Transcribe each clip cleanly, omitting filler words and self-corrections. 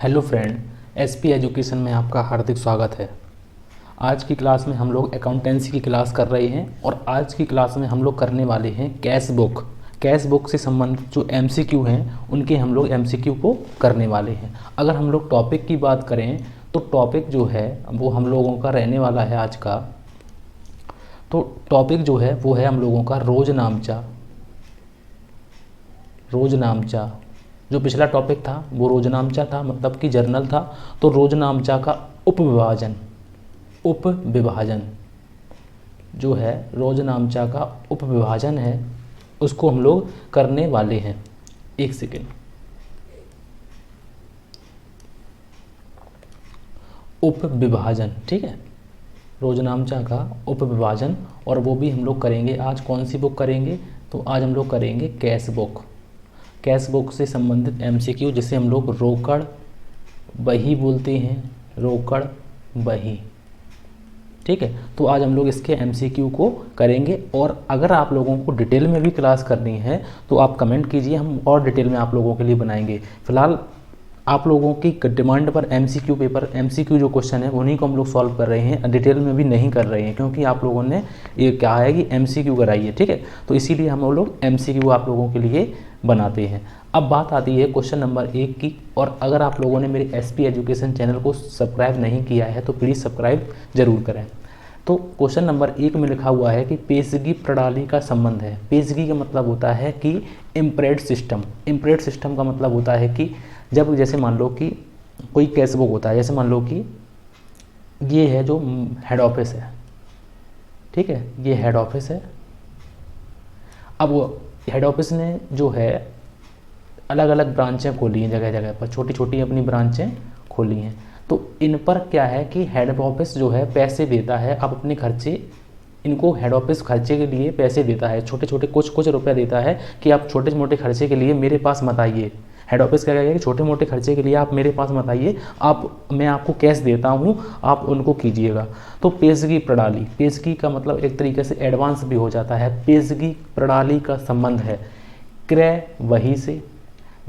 Hello friend, SP education में आपका हार्दिक स्वागत है। आज की क्लास में हम लोग अकाउंटेंसी की क्लास कर रहे हैं और आज की क्लास में हम लोग करने वाले हैं कैश बुक। कैश बुक से संबंधित जो एमसीक्यू हैं उनके हम लोग एमसीक्यू को करने वाले हैं। अगर हम लोग टॉपिक की बात करें तो टॉपिक जो है वो हम लोगों का रहने वाला है आज का। तो टॉपिक जो है वो है हम लोगों का रोज़नामचा। रोज़नामचा जो पिछला टॉपिक था वो रोज़नामचा था, मतलब कि जर्नल था। तो रोज़नामचा का उपविभाजन जो है, रोज़नामचा का उपविभाजन है, उसको हम लोग करने वाले हैं। एक सेकेंड। उपविभाजन, ठीक है, रोज़नामचा का उपविभाजन। और वो भी हम लोग करेंगे आज। कौन सी बुक करेंगे? तो आज हम लोग करेंगे कैश बुक। कैश बुक से संबंधित एमसीक्यू जिसे हम लोग रोकड़ बही बोलते हैं, रोकड़ बही, ठीक है। तो आज हम लोग इसके एमसीक्यू को करेंगे। और अगर आप लोगों को डिटेल में भी क्लास करनी है तो आप कमेंट कीजिए, हम और डिटेल में आप लोगों के लिए बनाएंगे। फिलहाल आप लोगों की डिमांड पर एमसीक्यू जो क्वेश्चन है उन्हीं को हम लोग सॉल्व कर रहे हैं, डिटेल में भी नहीं कर रहे हैं, क्योंकि आप लोगों ने ये कहा है कि एमसीक्यू कराइए, ठीक है। तो इसीलिए हम लोग एमसीक्यू आप लोगों के लिए बनाते हैं। अब बात आती है क्वेश्चन नंबर 1 की। और अगर आप लोगों ने मेरे एसपी एजुकेशन चैनल को सब्सक्राइब नहीं किया है तो प्लीज़ सब्सक्राइब जरूर करें। तो क्वेश्चन नंबर 1 में लिखा हुआ है कि पेशगी प्रणाली का संबंध है। पेशगी का मतलब होता है कि इम्प्रेड सिस्टम। इम्प्रेड सिस्टम का मतलब होता है कि जब जैसे मान लो कि कोई कैश बुक होता है, जैसे मान लो कि ये है जो हेड ऑफिस है, ठीक है, ये हेड ऑफिस है। अब वो हेड ऑफिस ने जो है अलग अलग ब्रांचें खोली हैं, जगह जगह पर छोटी छोटी अपनी ब्रांचें खोली हैं। तो इन पर क्या है कि हेड ऑफिस जो है पैसे देता है, अब अपने खर्चे, इनको हेड ऑफिस खर्चे के लिए पैसे देता है, छोटे छोटे कुछ रुपया देता है कि आप छोटे मोटे खर्चे के लिए मेरे पास मत आइए। हेड ऑफिस क्या कहेगा कि छोटे मोटे खर्चे के लिए आप मेरे पास मत आइए, मैं आपको कैश देता हूँ, आप उनको कीजिएगा। तो पेशगी प्रणाली, पेशगी का मतलब एक तरीके से एडवांस भी हो जाता है। पेशगी प्रणाली का संबंध है क्रय वही से,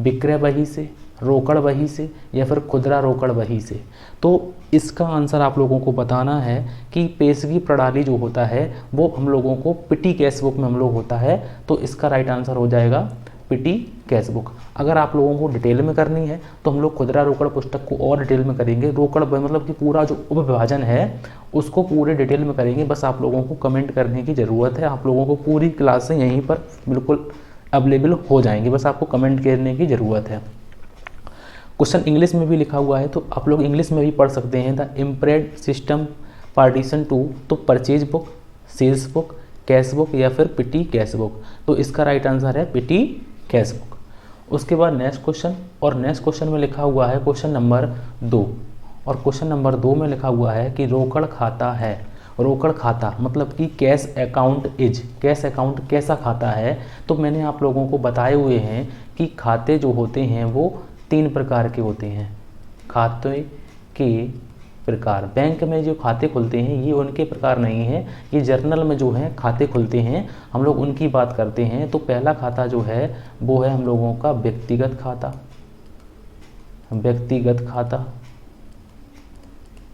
विक्रय वही से, रोकड़ वही से, या फिर खुदरा रोकड़ वही से। तो इसका आंसर आप लोगों को बताना है कि पेशगी प्रणाली जो होता है वो हम लोगों को पिटी कैश बुक में हम लोग होता है। तो इसका राइट आंसर हो जाएगा पिटी कैश बुक। अगर आप लोगों को डिटेल में करनी है तो हम लोग खुदरा रोकड़ पुस्तक को और डिटेल में करेंगे। रोकड़ मतलब कि पूरा जो उपविभाजन है उसको पूरे डिटेल में करेंगे। बस आप लोगों को कमेंट करने की ज़रूरत है। आप लोगों को पूरी क्लासें यहीं पर बिल्कुल अवेलेबल हो जाएंगी, बस आपको कमेंट करने की ज़रूरत है। क्वेश्चन इंग्लिश में भी लिखा हुआ है तो आप लोग इंग्लिश में भी पढ़ सकते हैं। The imprest system partition two, तो purchase book, sales book, cash book या फिर पिटी कैश बुक। तो इसका राइट आंसर है पिटी कैश बुक। उसके बाद नेक्स्ट क्वेश्चन, और नेक्स्ट क्वेश्चन में लिखा हुआ है क्वेश्चन नंबर 2। और क्वेश्चन नंबर 2 में लिखा हुआ है कि रोकड़ खाता है। रोकड़ खाता मतलब कि cash account is, cash account कैसा खाता है। तो मैंने आप लोगों को बताए हुए हैं कि खाते जो होते हैं वो 3 प्रकार के होते हैं। खाते के प्रकार, बैंक में जो खाते खुलते हैं ये उनके प्रकार नहीं है, ये जर्नल में जो है खाते खुलते हैं, हम लोग उनकी बात करते हैं। तो पहला खाता जो है वो है हम लोगों का व्यक्तिगत खाता, व्यक्तिगत खाता।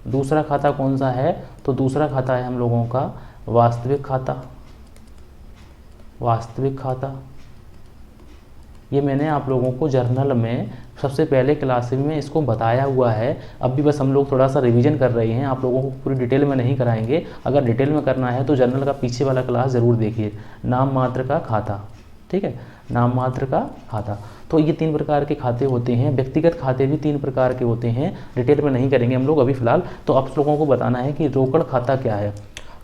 दूसरा खाता कौन सा है? तो दूसरा खाता है हम लोगों का वास्तविक खाता, वास्तविक खाता। ये मैंने आप लोगों को जर्नल में सबसे पहले क्लास में इसको बताया हुआ है। अब भी बस हम लोग थोड़ा सा रिवीजन कर रहे हैं, आप लोगों को पूरी डिटेल में नहीं कराएंगे। अगर डिटेल में करना है तो जर्नल का पीछे वाला क्लास ज़रूर देखिए। नाम मात्र का खाता, ठीक है, नाम मात्र का खाता। तो ये 3 प्रकार के खाते होते हैं। व्यक्तिगत खाते भी 3 प्रकार के होते हैं, डिटेल में नहीं करेंगे हम लोग अभी फ़िलहाल। तो आप लोगों को बताना है कि रोकड़ खाता क्या है।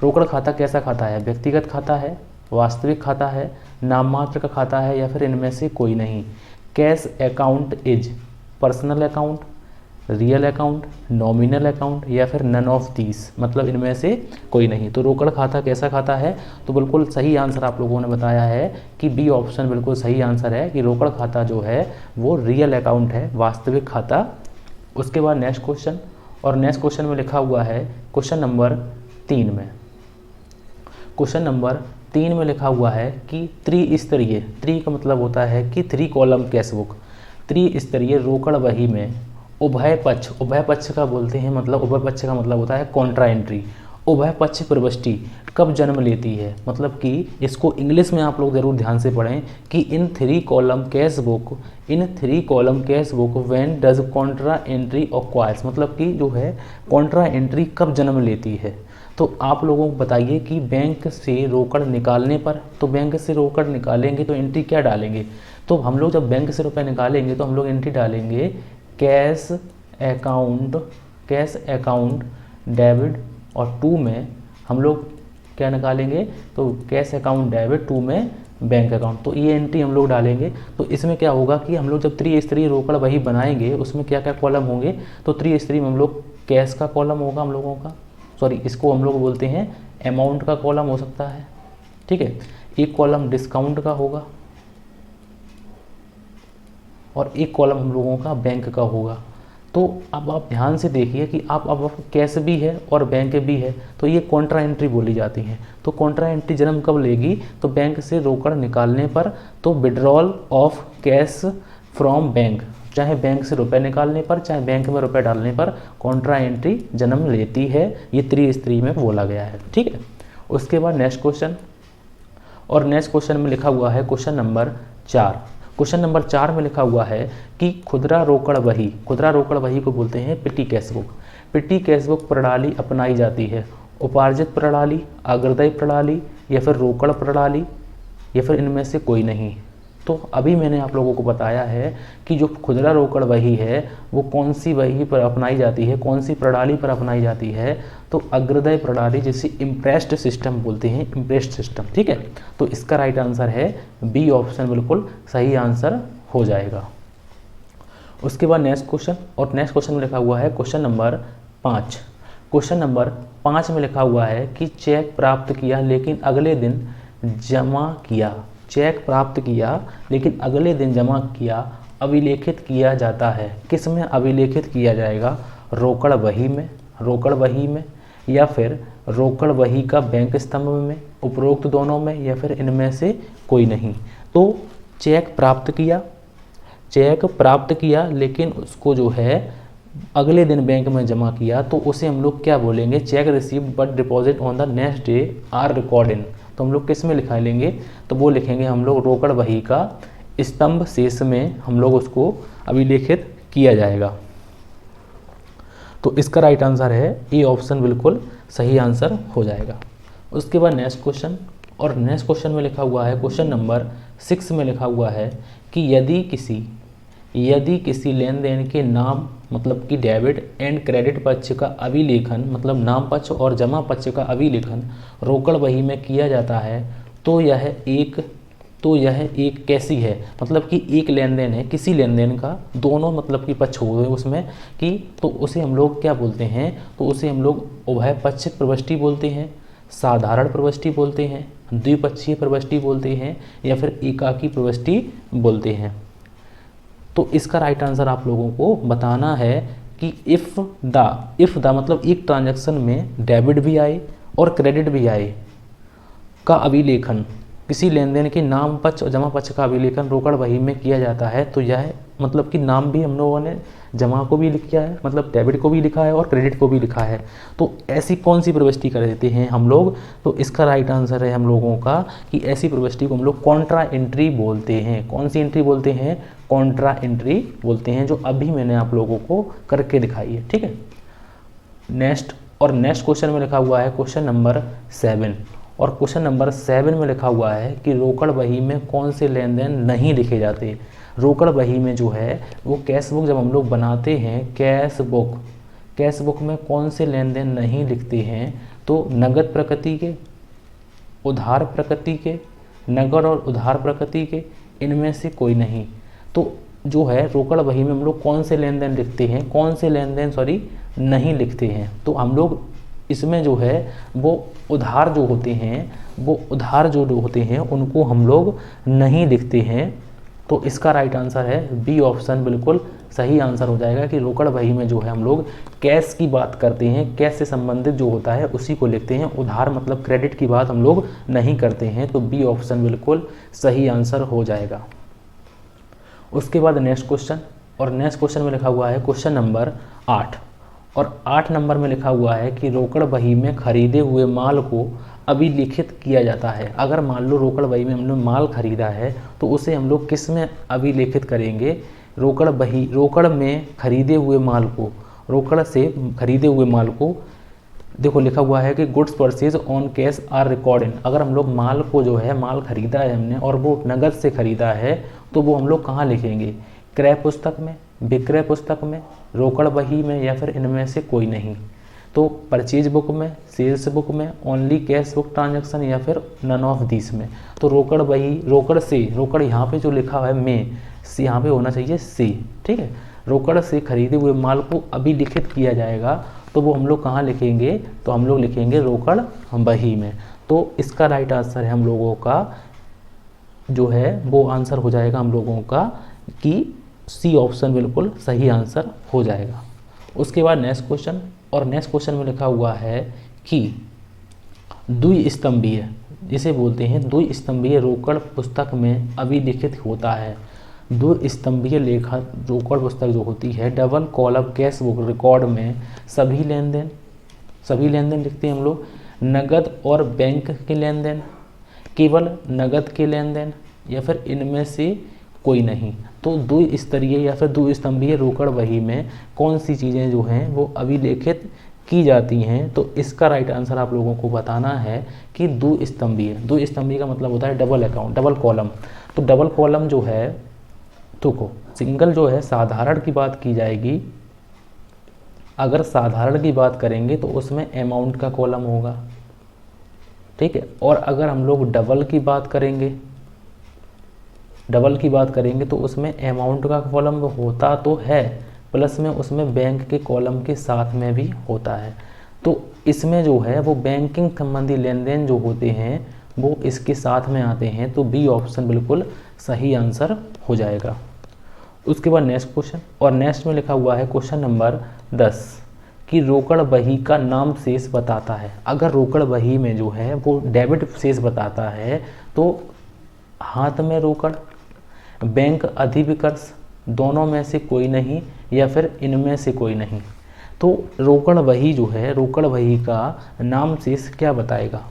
रोकड़ खाता कैसा खाता है? व्यक्तिगत खाता है, वास्तविक खाता है, नाम मात्र का खाता है, या फिर इनमें से कोई नहीं। Cash account is personal account, real account, nominal account, या फिर नन ऑफ दीस, मतलब इनमें से कोई नहीं। तो रोकड़ खाता कैसा खाता है? तो बिल्कुल सही आंसर आप लोगों ने बताया है कि बी ऑप्शन बिल्कुल सही आंसर है कि रोकड़ खाता जो है वो रियल अकाउंट है, वास्तविक खाता। उसके बाद नेक्स्ट क्वेश्चन, और नेक्स्ट क्वेश्चन में लिखा हुआ है क्वेश्चन नंबर 3 में, क्वेश्चन नंबर 3 में लिखा हुआ है कि त्रिस्तरीय, त्रि का मतलब होता है कि 3 कॉलम कैश बुक, त्रिस्तरीय रोकड़ बही में उभय पक्ष का बोलते हैं, मतलब उभय पक्ष का मतलब होता है कॉन्ट्रा एंट्री। उभय पक्ष प्रविष्टि कब जन्म लेती है, मतलब कि इसको इंग्लिश में आप लोग ज़रूर ध्यान से पढ़ें कि इन 3 column cash book when does contra entry occurs, मतलब कि जो है कॉन्ट्रा एंट्री कब जन्म लेती है। तो आप लोगों को बताइए कि बैंक से रोकड़ निकालने पर, तो बैंक से रोकड़ निकालेंगे तो एंट्री क्या डालेंगे, तो हम लोग जब बैंक से रुपए निकालेंगे तो हम लोग एंट्री डालेंगे कैश अकाउंट डेबिट, और 2 में हम लोग क्या निकालेंगे, तो कैश अकाउंट डेबिट, 2 में बैंक अकाउंट, तो ये एंट्री हम लोग डालेंगे। तो इसमें क्या होगा कि हम लोग जब त्रिस्तरीय रोकड़ वही बनाएंगे उसमें क्या क्या कॉलम होंगे, तो त्रिस्तरीय में हम लोग कैश का कॉलम होगा हम लोगों का, सॉरी इसको हम लोग बोलते हैं अमाउंट का कॉलम हो सकता है, ठीक है। एक कॉलम डिस्काउंट का होगा और एक कॉलम हम लोगों का बैंक का होगा। तो अब आप ध्यान से देखिए कि अब कैश भी है और बैंक भी है, तो ये कॉन्ट्रा एंट्री बोली जाती है। तो कॉन्ट्रा एंट्री जन्म कब लेगी, तो बैंक से रोकड़ निकालने पर, तो withdrawal of cash from bank, चाहे बैंक से रुपए निकालने पर चाहे बैंक में रुपए डालने पर कॉन्ट्रा एंट्री जन्म लेती है। ये त्रिस्तरीय में बोला गया है, ठीक है। उसके बाद नेक्स्ट क्वेश्चन, और नेक्स्ट क्वेश्चन में लिखा हुआ है क्वेश्चन नंबर 4। क्वेश्चन नंबर 4 में लिखा हुआ है कि खुदरा रोकड़ वही को बोलते हैं पिटी कैश बुक। पिटी कैश बुक प्रणाली अपनाई जाती है उपार्जित प्रणाली, अग्रदय प्रणाली या फिर रोकड़ प्रणाली या फिर इनमें से कोई नहीं। तो अभी मैंने आप लोगों को बताया है कि जो खुदरा रोकड़ वही है वो कौन सी वही पर अपनाई जाती है, कौन सी प्रणाली पर अपनाई जाती है, तो अग्रदय प्रणाली, जिसे इम्प्रेस्ड सिस्टम बोलते हैं, इम्प्रेस्ड सिस्टम, ठीक है। तो इसका राइट आंसर है बी ऑप्शन, बिल्कुल सही आंसर हो जाएगा। उसके बाद नेक्स्ट क्वेश्चन, और नेक्स्ट क्वेश्चन में लिखा हुआ है क्वेश्चन नंबर 5। क्वेश्चन नंबर 5 में लिखा हुआ है कि चेक प्राप्त किया लेकिन अगले दिन जमा किया, चेक प्राप्त किया लेकिन अगले दिन जमा किया, अभिलेखित किया जाता है। किस में अभिलेखित किया जाएगा, रोकड़ वही में या फिर रोकड़ वही का बैंक स्तंभ में, उपरोक्त दोनों में या फिर इनमें से कोई नहीं। तो चेक प्राप्त किया लेकिन उसको जो है अगले दिन बैंक में जमा किया, तो उसे हम लोग क्या बोलेंगे, cheque received but deposit on the next day are record in. तो हम लोग किस में लिखा लेंगे, तो वो लिखेंगे हम लोग रोकड़ वही का स्तंभ शेष में हम लोग उसको अभिलेखित किया जाएगा। तो इसका राइट आंसर है ए ऑप्शन, बिल्कुल सही आंसर हो जाएगा। उसके बाद नेक्स्ट क्वेश्चन, और नेक्स्ट क्वेश्चन में लिखा हुआ है क्वेश्चन नंबर 6 में लिखा हुआ है कि यदि किसी लेन देन के नाम, मतलब कि डेबिट एंड क्रेडिट पक्ष का अभिलेखन, मतलब नाम पक्ष और जमा पक्ष का अभिलेखन रोकड़ वही में किया जाता है, तो यह एक कैसी है, मतलब कि एक लेन देन है, किसी लेन देन का दोनों मतलब कि पक्ष हुए उसमें कि, तो उसे हम लोग क्या बोलते हैं, तो उसे हम लोग उभय पक्षिक प्रविष्टि बोलते हैं, साधारण प्रविष्टि बोलते हैं, द्विपक्षीय प्रविष्टि बोलते हैं या फिर एकाकी प्रविष्टि बोलते हैं। तो इसका राइट आंसर आप लोगों को बताना है कि इफ़ द मतलब एक ट्रांजैक्शन में डेबिट भी आए और क्रेडिट भी आए का अभिलेखन, किसी लेन देन के नाम पक्ष और जमा पक्ष का अभिलेखन रोकड़ वही में किया जाता है, तो यह मतलब कि नाम भी हम लोगों ने जमा को भी लिखा है, मतलब डेबिट को भी लिखा है और क्रेडिट को भी लिखा है। तो ऐसी कौन सी प्रविष्टि कर देते हैं हम लोग, तो इसका राइट आंसर है हम लोगों का कि ऐसी प्रविष्टि को हम लोग कॉन्ट्रा एंट्री बोलते हैं। कौन सी एंट्री बोलते हैं, कॉन्ट्रा एंट्री बोलते हैं, जो अभी मैंने आप लोगों को करके दिखाई है, ठीक है। नेक्स्ट क्वेश्चन में लिखा हुआ है क्वेश्चन नंबर 7, और क्वेश्चन नंबर 7 में लिखा हुआ है कि रोकड़ वही में कौन से लेन देन नहीं लिखे जाते। रोकड़ वही में जो है वो कैश बुक जब हम लोग बनाते हैं, कैश बुक में कौन से लेन देन नहीं लिखते हैं, तो नगद प्रकृति के, उधार प्रकृति के, नगद और उधार प्रकृति के, इनमें से कोई नहीं। तो जो है रोकड़ वही में हम लोग कौन से लेन देन लिखते हैं, नहीं लिखते हैं, तो हम लोग इसमें जो है वो उधार जो होते हैं उनको हम लोग नहीं लिखते हैं। तो इसका राइट आंसर है बी ऑप्शन, बिल्कुल सही आंसर हो जाएगा कि रोकड़ वही में जो है हम लोग कैश की बात करते हैं, कैश से संबंधित जो होता है उसी को लिखते हैं, उधार मतलब क्रेडिट की बात हम लोग नहीं करते हैं। तो बी ऑप्शन बिल्कुल सही आंसर हो जाएगा। उसके बाद नेक्स्ट क्वेश्चन, और नेक्स्ट क्वेश्चन में लिखा हुआ है क्वेश्चन नंबर 8, और 8 नंबर में लिखा हुआ है कि रोकड़ बही में खरीदे हुए माल को अभिलिखित किया जाता है। अगर मान लो रोकड़ बही में हमने माल खरीदा है तो उसे हम लोग किस में अभिलेखित करेंगे? रोकड़ बही, रोकड़ में खरीदे हुए माल को, रोकड़ से खरीदे हुए माल को, देखो लिखा हुआ है कि goods purchase on cash are record in. अगर हम लोग माल को जो है, माल खरीदा है हमने और वो नगद से खरीदा है तो वो हम लोग कहाँ लिखेंगे? क्रय पुस्तक में, विक्रय पुस्तक में, रोकड़ बही में, या फिर इनमें से कोई नहीं। तो परचेज बुक में, सेल्स बुक में, ओनली कैश बुक ट्रांजैक्शन, या फिर नन ऑफ दिस में। तो रोकड़ बही, रोकड़ से, रोकड़ यहाँ पे जो लिखा है में, यहाँ पे होना चाहिए सी, ठीक है। रोकड़ से खरीदे हुए माल को अभिलिखित किया जाएगा तो वो हम लोग कहाँ लिखेंगे? तो हम लोग लिखेंगे रोकड़ बही में। तो इसका राइट आंसर है हम लोगों का जो है वो आंसर हो जाएगा हम लोगों का कि सी ऑप्शन बिल्कुल सही आंसर हो जाएगा। उसके बाद नेक्स्ट क्वेश्चन, और नेक्स्ट क्वेश्चन में लिखा हुआ है कि द्विस्तंभीय, जिसे बोलते हैं द्विस्तंभीय रोकड़ पुस्तक में अभिलिखित होता है। द्विस्तंभीय लेखा रोकड़ पुस्तक जो होती है, double column cash book record में सभी लेन देन लिखते हैं हम लोग, नगद और बैंक के लेन देन, केवल नगद के लेन देन, या फिर इनमें से कोई नहीं। तो द्विस्तरीय या फिर द्विस्तंभीय रोकड़ बही में कौन सी चीज़ें जो हैं वो अभिलेखित की जाती हैं? तो इसका राइट आंसर आप लोगों को बताना है कि द्विस्तंभीय का मतलब होता है डबल अकाउंट, डबल कॉलम। तो डबल कॉलम जो है, तो सिंगल जो है साधारण की बात की जाएगी। अगर साधारण की बात करेंगे तो उसमें अमाउंट का कॉलम होगा, ठीक है। और अगर हम लोग डबल की बात करेंगे तो उसमें अमाउंट का कॉलम होता तो है, प्लस में उसमें बैंक के कॉलम के साथ में भी होता है। तो इसमें जो है वो बैंकिंग संबंधी लेन देन जो होते हैं वो इसके साथ में आते हैं। तो बी ऑप्शन बिल्कुल सही आंसर हो जाएगा। उसके बाद नेक्स्ट क्वेश्चन, और नेक्स्ट में लिखा हुआ है क्वेश्चन नंबर 10 कि रोकड़ बही का नाम शेष बताता है। अगर रोकड़ बही में जो है वो डेबिट शेष बताता है तो हाथ में रोकड़, बैंक अधिविकर्ष, दोनों में से कोई नहीं, या फिर इनमें से कोई नहीं। तो रोकड़ बही जो है, रोकड़ बही का नाम शेष क्या बताएगा?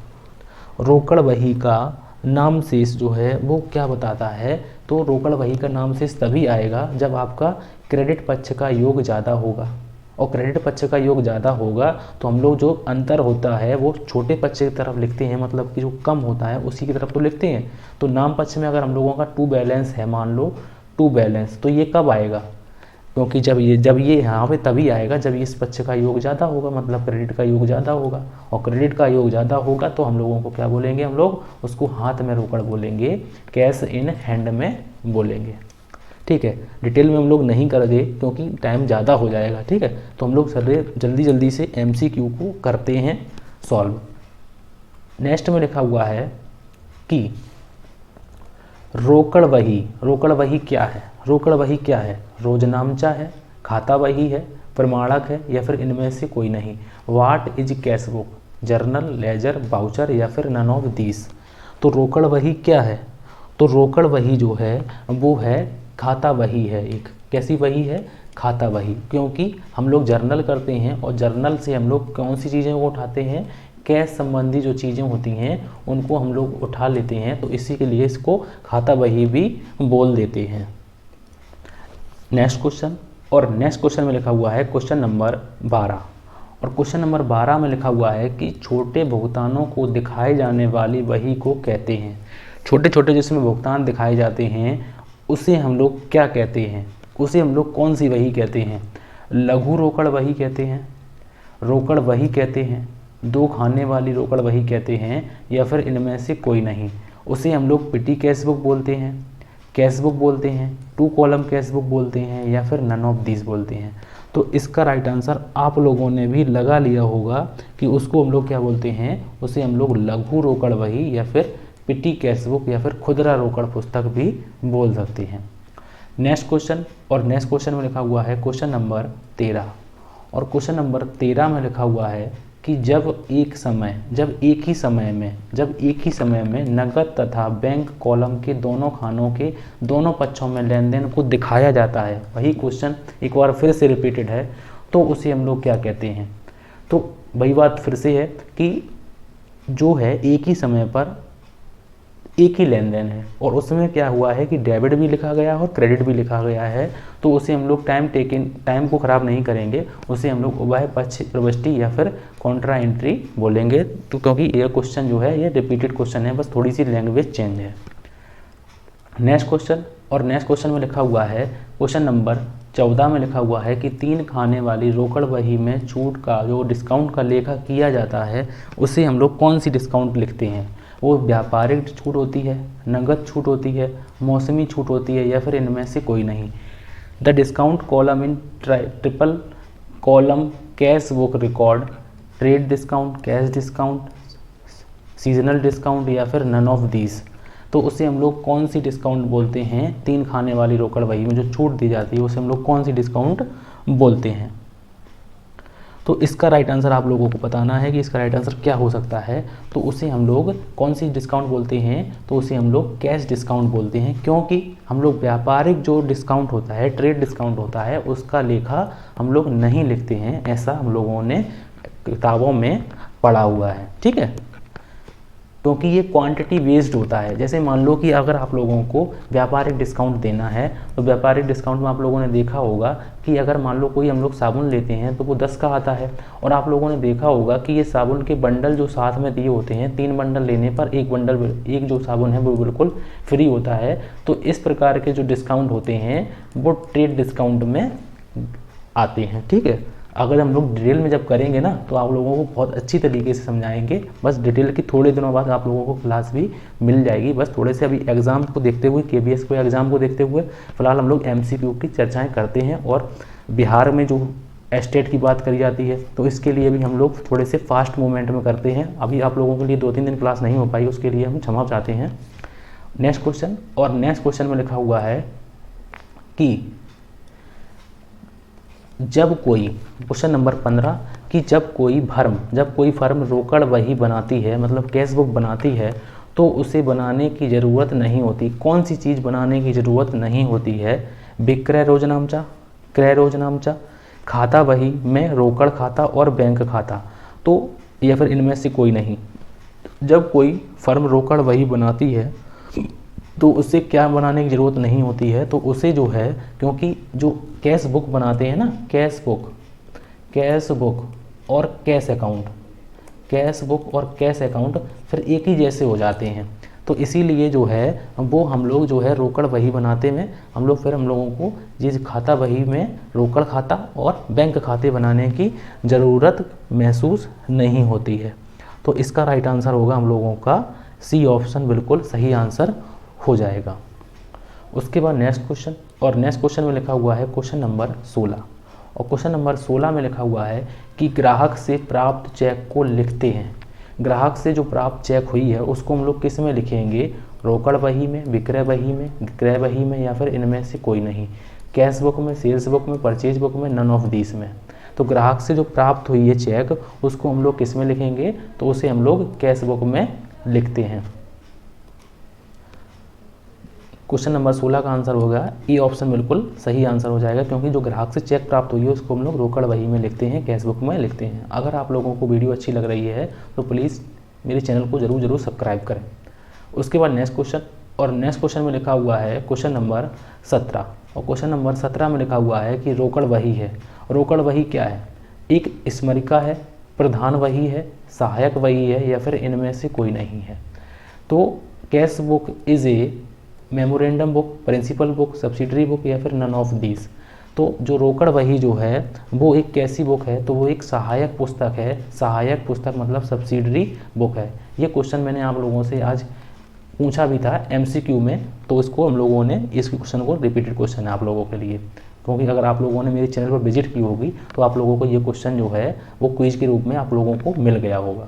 रोकड़ बही का नाम शेष जो है वो क्या बताता है? तो रोकड़ बही का नाम शेष तभी आएगा जब आपका क्रेडिट पक्ष का योग ज़्यादा होगा, और क्रेडिट पक्ष का योग ज़्यादा होगा तो हम लोग जो अंतर होता है वो छोटे पक्ष की तरफ लिखते हैं, मतलब कि जो कम होता है उसी की तरफ तो लिखते हैं। तो नाम पक्ष में अगर हम लोगों का टू बैलेंस है, मान लो टू बैलेंस, तो ये कब आएगा? क्योंकि जब ये यहाँ पे तभी आएगा जब इस पक्ष का योग ज़्यादा होगा, मतलब क्रेडिट का योग ज़्यादा होगा। और क्रेडिट का योग ज़्यादा होगा तो हम लोगों को क्या बोलेंगे? हम लोग उसको हाथ में रोकड़ बोलेंगे, कैश इन हैंड में बोलेंगे, ठीक है। डिटेल में हम लोग नहीं करेंगे क्योंकि टाइम ज़्यादा हो जाएगा, ठीक है। तो हम लोग जल्दी से MCQ को करते हैं सॉल्व। नेक्स्ट में लिखा हुआ है कि रोकड़ बही क्या है? रोकड़ बही क्या है? रोजनामचा है, खाता बही है, प्रमाणक है, या फिर इनमें से कोई नहीं। What is cash book? Journal, ledger, voucher, या फिर नन ऑफ दीस। तो रोकड़ बही क्या है? तो रोकड़ बही जो है वो है खाता बही है। एक कैसी बही है? खाता बही। क्योंकि हम लोग जर्नल करते हैं और जर्नल से हम लोग कौन सी चीज़ें को उठाते हैं? कैश संबंधी जो चीज़ें होती हैं उनको हम लोग उठा लेते हैं, तो इसी के लिए इसको खाता बही भी बोल देते हैं। नेक्स्ट क्वेश्चन, और नेक्स्ट क्वेश्चन में लिखा हुआ है क्वेश्चन नंबर 12, और क्वेश्चन नंबर 12 में लिखा हुआ है कि छोटे भुगतानों को दिखाए जाने वाली बही को कहते हैं। छोटे छोटे जिसमें भुगतान दिखाए जाते हैं उसे हम लोग क्या कहते हैं? उसे हम लोग कौन सी बही कहते हैं? लघु रोकड़ बही कहते हैं, रोकड़ बही कहते हैं, दो खाने वाली रोकड़ बही कहते हैं, या फिर इनमें से कोई नहीं। उसे हम लोग पिटी कैश बुक बोलते हैं, कैश बुक बोलते हैं, टू कॉलम कैश बुक बोलते हैं, या फिर नन ऑफ दिस बोलते हैं। तो इसका राइट आंसर आप लोगों ने भी लगा लिया होगा कि उसको हम लोग क्या बोलते हैं? उसे हम लोग लघु रोकड़ बही, या फिर पिटी कैश बुक, या फिर खुदरा रोकड़ पुस्तक भी बोल सकते हैं। नेक्स्ट क्वेश्चन, और नेक्स्ट क्वेश्चन में लिखा हुआ है क्वेश्चन नंबर 13, और क्वेश्चन नंबर 13 में लिखा हुआ है कि जब एक ही समय में नकद तथा बैंक कॉलम के दोनों खानों के दोनों पक्षों में लेन देन को दिखाया जाता है, वही क्वेश्चन एक बार फिर से रिपीटेड है, तो उसे हम लोग क्या कहते हैं। तो वही बात फिर से है कि जो है एक ही समय पर एक ही लेन देन है और उसमें क्या हुआ है कि डेबिट भी लिखा गया और क्रेडिट भी लिखा गया है, तो उसे हम लोग टाइम को ख़राब नहीं करेंगे, उसे हम लोग उभय पक्ष प्रविष्टि या फिर कॉन्ट्रा एंट्री बोलेंगे। तो क्योंकि ये क्वेश्चन जो है ये रिपीटेड क्वेश्चन है, बस थोड़ी सी लैंग्वेज चेंज है। नेक्स्ट क्वेश्चन में लिखा हुआ है, क्वेश्चन नंबर 14 में लिखा हुआ है कि 3 खाने वाली रोकड़ बही में छूट का जो डिस्काउंट का लेखा किया जाता है उसे हम लोग कौन सी डिस्काउंट लिखते हैं। वो व्यापारिक छूट होती है, नगद छूट होती है, मौसमी छूट होती है या फिर इनमें से कोई नहीं। The discount column in triple column cash book record trade discount, cash discount, seasonal discount या फिर नन ऑफ दीज। तो उसे हम लोग कौन सी डिस्काउंट बोलते हैं। 3 खाने वाली रोकड़ बही में जो छूट दी जाती है उसे हम लोग कौन सी डिस्काउंट बोलते हैं। तो इसका राइट आंसर आप लोगों को बताना है कि इसका राइट आंसर क्या हो सकता है। तो उसे हम लोग कौन सी डिस्काउंट बोलते हैं, तो उसे हम लोग कैश डिस्काउंट बोलते हैं, क्योंकि हम लोग व्यापारिक जो डिस्काउंट होता है, ट्रेड डिस्काउंट होता है, उसका लेखा हम लोग नहीं लिखते हैं, ऐसा हम लोगों ने किताबों में पढ़ा हुआ है। ठीक है, क्योंकि ये क्वांटिटी बेस्ड होता है। जैसे मान लो कि अगर आप लोगों को व्यापारिक डिस्काउंट देना है, तो व्यापारिक डिस्काउंट में आप लोगों ने देखा होगा कि अगर मान लो कोई हम लोग साबुन लेते हैं तो वो 10 का आता है, और आप लोगों ने देखा होगा कि ये साबुन के बंडल जो साथ में दिए होते हैं, 3 बंडल लेने पर एक जो साबुन है वो बिल्कुल फ्री होता है। तो इस प्रकार के जो डिस्काउंट होते हैं वो ट्रेड डिस्काउंट में आते हैं। ठीक है, अगर हम लोग डिटेल में जब करेंगे ना तो आप लोगों को बहुत अच्छी तरीके से समझाएंगे। बस डिटेल की थोड़े दिनों बाद आप लोगों को क्लास भी मिल जाएगी। बस थोड़े से अभी एग्ज़ाम को देखते हुए, KBS को एग्ज़ाम को देखते हुए फ़िलहाल हम लोग MCQ की चर्चाएं करते हैं, और बिहार में जो स्टेट की बात करी जाती है तो इसके लिए भी हम लोग थोड़े से फास्ट मूवमेंट में करते हैं। अभी आप लोगों के लिए 2-3 दिन क्लास नहीं हो पाई, उसके लिए हम क्षमा चाहते हैं। नेक्स्ट क्वेश्चन में लिखा हुआ है कि क्वेश्चन नंबर 15 कि जब कोई फर्म रोकड़ बही बनाती है, मतलब कैश बुक बनाती है, तो उसे बनाने की ज़रूरत नहीं होती। कौन सी चीज़ बनाने की ज़रूरत नहीं होती है। विक्रय रोजनामचा, क्रय रोजनामचा, खाता बही में रोकड़ खाता और बैंक खाता, तो या फिर इनमें से कोई नहीं। जब कोई फर्म रोकड़ बही बनाती है तो उसे क्या बनाने की ज़रूरत नहीं होती है, तो उसे जो है, क्योंकि जो कैश बुक बनाते हैं ना, कैश बुक और कैश अकाउंट फिर एक ही जैसे हो जाते हैं। तो इसीलिए जो है वो हम लोग जो है रोकड़ बही बनाते में हम लोगों को जिस खाता बही में रोकड़ खाता और बैंक खाते बनाने की ज़रूरत महसूस नहीं होती है। तो इसका राइट आंसर होगा हम लोगों का C ऑप्शन, बिल्कुल सही आंसर हो जाएगा। उसके बाद नेक्स्ट क्वेश्चन में लिखा हुआ है क्वेश्चन नंबर 16, और क्वेश्चन नंबर 16 में लिखा हुआ है कि ग्राहक से प्राप्त चेक को लिखते हैं। ग्राहक से जो प्राप्त चेक हुई है उसको हम लोग किस में लिखेंगे। रोकड़ बही में, विक्रय बही में, क्रय बही में या फिर इनमें से कोई नहीं। कैश बुक में, सेल्स बुक में, परचेज बुक में, नन ऑफ दीस में। तो ग्राहक से जो प्राप्त हुई है चेक उसको हम लोग किस में लिखेंगे, तो उसे हम लोग कैश बुक में लिखते हैं। क्वेश्चन नंबर 16 का आंसर होगा E ऑप्शन, बिल्कुल सही आंसर हो जाएगा, क्योंकि जो ग्राहक से चेक प्राप्त हुई है उसको हम लोग रोकड़ बही में लिखते हैं, कैश बुक में लिखते हैं। अगर आप लोगों को वीडियो अच्छी लग रही है तो प्लीज़ मेरे चैनल को ज़रूर सब्सक्राइब करें। उसके बाद नेक्स्ट क्वेश्चन में लिखा हुआ है क्वेश्चन नंबर 17, और क्वेश्चन नंबर 17 में लिखा हुआ है कि रोकड़ बही है। रोकड़ बही क्या है। एक स्मरिका है, प्रधान बही है, सहायक बही है या फिर इनमें से कोई नहीं है। तो cash book is a memorandum book, principal book, subsidiary book या फिर नन ऑफ दीज। तो जो रोकड़ बही जो है वो एक कैसी बुक है, तो वो एक सहायक पुस्तक है। सहायक पुस्तक मतलब सब्सिडरी बुक है। ये क्वेश्चन मैंने आप लोगों से आज पूछा भी था MCQ में, तो इसको हम लोगों ने इस क्वेश्चन को रिपीटेड क्वेश्चन है आप लोगों के लिए, क्योंकि अगर आप लोगों ने मेरे चैनल पर विजिट की होगी तो आप लोगों को ये क्वेश्चन जो है वो क्विज के रूप में आप लोगों को मिल गया होगा।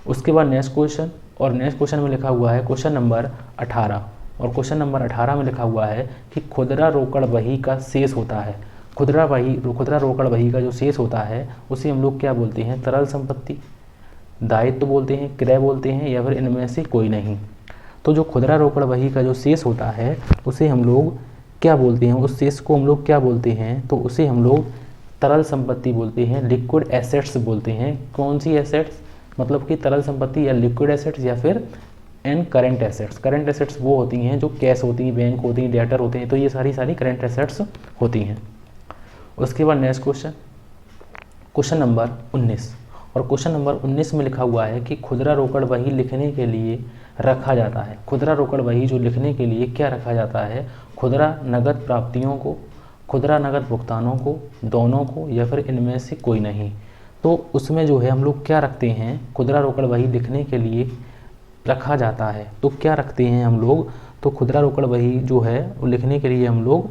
उसके बाद नेक्स्ट क्वेश्चन में लिखा हुआ है क्वेश्चन नंबर 18, और क्वेश्चन नंबर 18 में लिखा हुआ है कि खुदरा रोकड़ बही का शेष होता है। खुदरा रोकड़ बही का जो शेष होता है उसे हम लोग क्या बोलते हैं, तरल संपत्ति, दायित्व बोलते हैं, क्रय बोलते हैं, या फिर इनमें से कोई नहीं। तो जो खुदरा रोकड़ बही का जो शेष होता है उसे हम लोग क्या बोलते हैं, उस शेष को हम लोग क्या बोलते हैं, तो उसे हम लोग तरल संपत्ति बोलते हैं, लिक्विड एसेट्स बोलते हैं। कौन सी एसेट्स, मतलब कि तरल संपत्ति या लिक्विड एसेट्स या फिर and current assets. Current assets वो होती हैं जो कैश होती हैं, बैंक होती हैं, डेटर होते हैं, तो ये सारी करंट एसेट्स होती हैं। उसके बाद नेक्स्ट क्वेश्चन नंबर 19, और क्वेश्चन नंबर 19 में लिखा हुआ है कि खुदरा रोकड़ बही लिखने के लिए रखा जाता है। खुदरा रोकड़ बही जो लिखने के लिए क्या रखा जाता है, खुदरा नगद प्राप्तियों को, खुदरा नगद भुगतानों को, दोनों को, या फिर इनमें से कोई नहीं। तो उसमें जो है हम लोग क्या रखते हैं, खुदरा रोकड़ बही लिखने के लिए रखा जाता है तो क्या रखते हैं हम लोग, तो खुदरा रोकड़ बही जो है वो लिखने के लिए हम लोग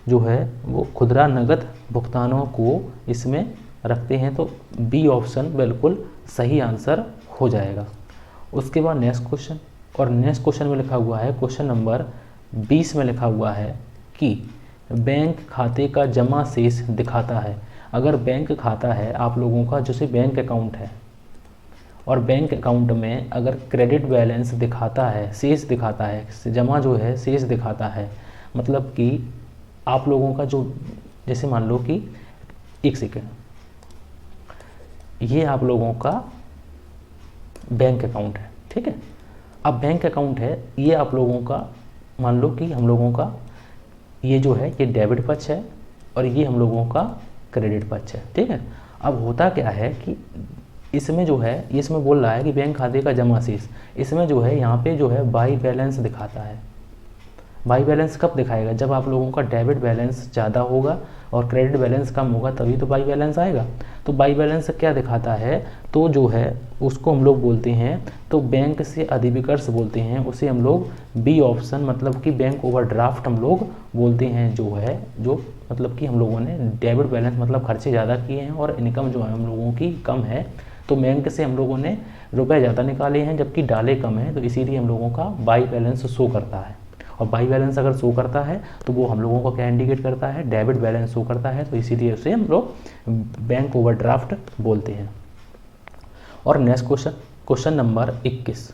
जो है वो खुदरा नगद भुगतानों को इसमें रखते हैं। तो बी ऑप्शन बिल्कुल सही आंसर हो जाएगा। उसके बाद नेक्स्ट क्वेश्चन, और नेक्स्ट क्वेश्चन में लिखा हुआ है, क्वेश्चन नंबर 20 में लिखा हुआ है कि बैंक खाते का जमा शेष दिखाता है। अगर बैंक खाता है आप लोगों का, जैसे बैंक अकाउंट है, और बैंक अकाउंट में अगर क्रेडिट बैलेंस दिखाता है, शेष दिखाता है, जमा जो है शेष दिखाता है, मतलब कि आप लोगों का जो, जैसे मान लो कि एक सेकेंड, ये आप लोगों का बैंक अकाउंट है, ठीक है। अब बैंक अकाउंट है, ये आप लोगों का, मान लो कि हम लोगों का ये जो है ये डेबिट पक्ष है और ये हम लोगों का क्रेडिट पक्ष है, ठीक है। अब होता क्या है कि इसमें जो है, इसमें बोल रहा है कि बैंक खाते का जमा शेष, इसमें जो है यहाँ पे जो है बाई बैलेंस दिखाता है। बाई बैलेंस कब दिखाएगा, जब आप लोगों का डेबिट बैलेंस ज़्यादा होगा और क्रेडिट बैलेंस कम होगा, तभी तो बाई बैलेंस आएगा। तो बाई बैलेंस क्या दिखाता है, तो जो है उसको हम लोग बोलते हैं, तो बैंक से अधिविकर्ष बोलते हैं, उसे हम लोग बी ऑप्शन, मतलब कि बैंक ओवरड्राफ्ट हम लोग बोलते हैं। जो है जो मतलब कि हम लोगों ने डेबिट बैलेंस मतलब खर्चे ज़्यादा किए हैं और इनकम जो है हम लोगों की कम है, तो बैंक से हम लोगों ने रुपए ज़्यादा निकाले हैं जबकि डाले कम है, तो इसीलिए हम लोगों का बाई बैलेंस शो करता है। और बाई बैलेंस अगर शो करता है तो वो हम लोगों को क्या इंडिकेट करता है, डेबिट बैलेंस शो करता है, तो इसीलिए उसे हम लोग बैंक ओवरड्राफ्ट बोलते हैं। और नेक्स्ट क्वेश्चन नंबर 21,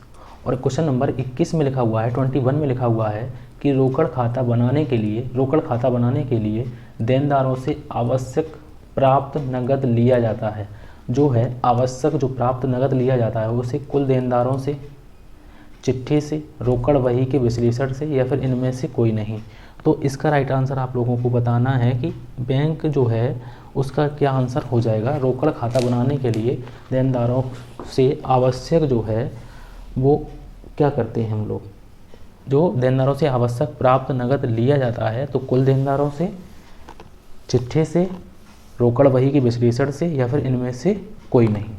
और क्वेश्चन नंबर 21 में लिखा हुआ है, 21 में लिखा हुआ है कि रोकड़ खाता बनाने के लिए देनदारों से आवश्यक प्राप्त नगद लिया जाता है। जो है आवश्यक जो प्राप्त नगद लिया जाता है उसे कुल देनदारों से, चिट्ठी से, रोकड़ बही के विश्लेषण से, या फिर इनमें से कोई नहीं। तो इसका राइट आंसर आप लोगों को बताना है कि बैंक जो है उसका क्या आंसर हो जाएगा। रोकड़ खाता बनाने के लिए देनदारों से आवश्यक जो है वो क्या करते हैं हम लोग, जो देनदारों से आवश्यक प्राप्त नगद लिया जाता है, तो कुल देनदारों से, चिट्ठी से, रोकड़ बही के विश्लेषण से, या फिर इनमें से कोई नहीं।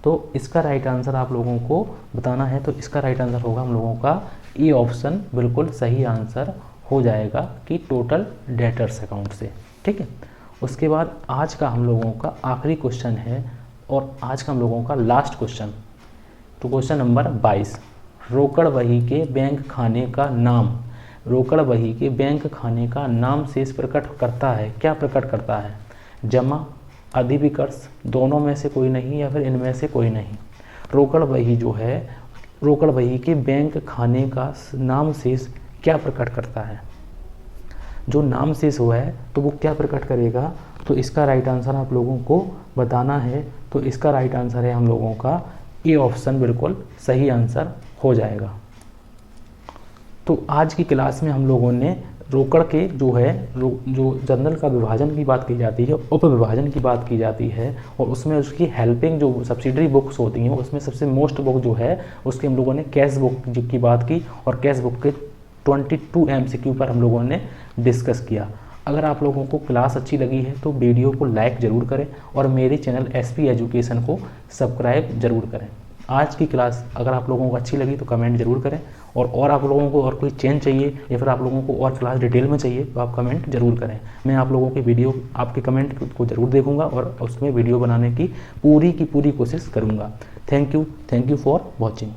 तो इसका राइट आंसर आप लोगों को बताना है, तो इसका राइट आंसर होगा हम लोगों का ई ऑप्शन बिल्कुल सही आंसर हो जाएगा कि टोटल डेटर्स अकाउंट से, ठीक है। उसके बाद आज का हम लोगों का आखिरी क्वेश्चन है और आज का हम लोगों का लास्ट क्वेश्चन, तो क्वेश्चन नंबर 22, रोकड़ बही के बैंक खाने का नाम, रोकड़ बही के बैंक खाने का नाम शेष प्रकट करता है। क्या प्रकट करता है, जमा, अधिविकर्ष, दोनों में से कोई नहीं, या फिर इनमें से कोई नहीं। रोकड़ बही जो है, रोकड़ बही के बैंक खाने का नाम शेष क्या प्रकट करता है, जो नाम शेष हुआ है तो वो क्या प्रकट करेगा, तो इसका राइट आंसर आप लोगों को बताना है। तो इसका राइट आंसर है हम लोगों का ए ऑप्शन बिल्कुल सही आंसर हो जाएगा। तो आज की क्लास में हम लोगों ने रोकड़ के जो है जो जर्नल का विभाजन की बात की जाती है, उप विभाजन की बात की जाती है, और उसमें उसकी हेल्पिंग जो सब्सिडरी बुक्स होती हैं उसमें सबसे मोस्ट बुक जो है उसकी हम लोगों ने कैश बुक की बात की, और कैश बुक के 22 MCQ पर हम लोगों ने डिस्कस किया। अगर आप लोगों को क्लास अच्छी लगी है तो वीडियो को लाइक ज़रूर करें और मेरे चैनल SP एजुकेशन को सब्सक्राइब ज़रूर करें। आज की क्लास अगर आप लोगों को अच्छी लगी तो कमेंट ज़रूर करें, और आप लोगों को और कोई चेंज चाहिए या फिर आप लोगों को और क्लास डिटेल में चाहिए तो आप कमेंट ज़रूर करें। मैं आप लोगों के वीडियो, आपके कमेंट को ज़रूर देखूंगा और उसमें वीडियो बनाने की पूरी कोशिश करूंगा। Thank you for watching.